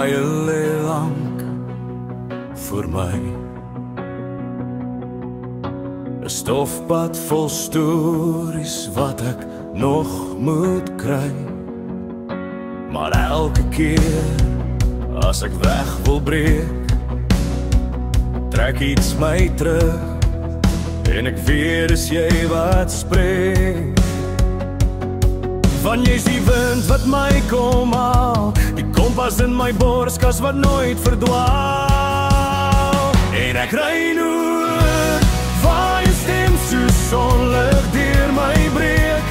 paaie lê lank voor my. 'n Stofpad vol stories wat ek nog moet kry. Maar elke keer as ek weg wil breek, trek iets my terug en ek weet is jy wat spreek. Want jy's die wind wat my kom haal, die kompas in my borskas wat nooit verdwaal. En ek ry noord, waar jou stem so sonlig deur my breek,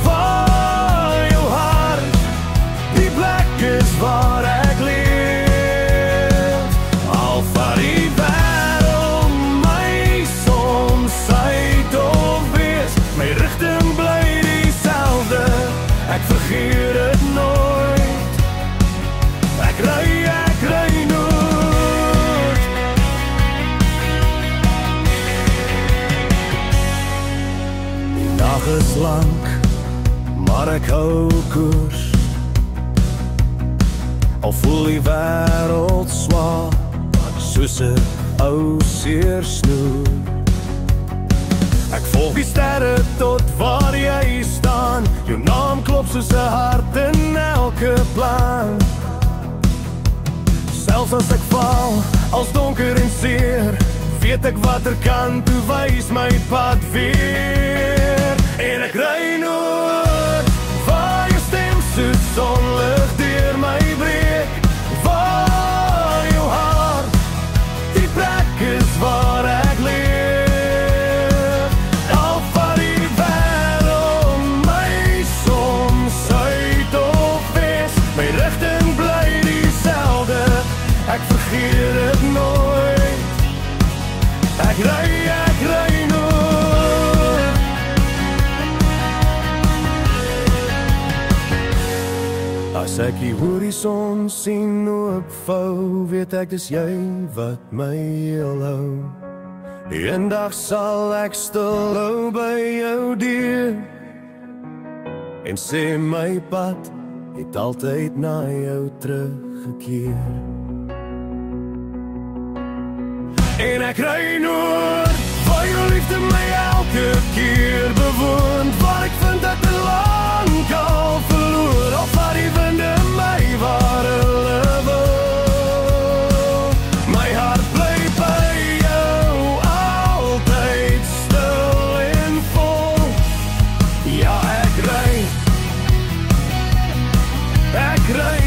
waar jou hart die plek is waar ek leef. Al vat die wêreld my soms uit of wees, my rigting bly dieselfde, ek vergeet het nooit. Ek ry noord. Die dag is lank, maar ek hou koers. Al voel die wêreld swaar, soos 'n ou seer snoer. Ek volg die sterre tot waar jy staan, jou naam klop soos 'n hart in elke plan. Selfs as ek val, als donker en seer, weet ek watter kant toe wys my pad weer. En ek ry noord, waar jou stem so sonlig deur my breek, waar jou hart die plek is waar ek leef. Al vat die wêreld my soms uit of wees, my rigting bly dieselfde, ek vergeet het nooit. Ek ry noord. As ek die horison sien opvou, weet ek dis jy wat my heel hou. Eendag sal ek stil hou by jou deur en sê my pad het altyd na jou teruggekeer. En ek ry noord, waar jou liefde my elke keer bewoon, waar ek vind dat te lang al verloor, al vat die winde my waar hulle wil. My hart bly by jou, altyd stil en vol. Ja, ek ry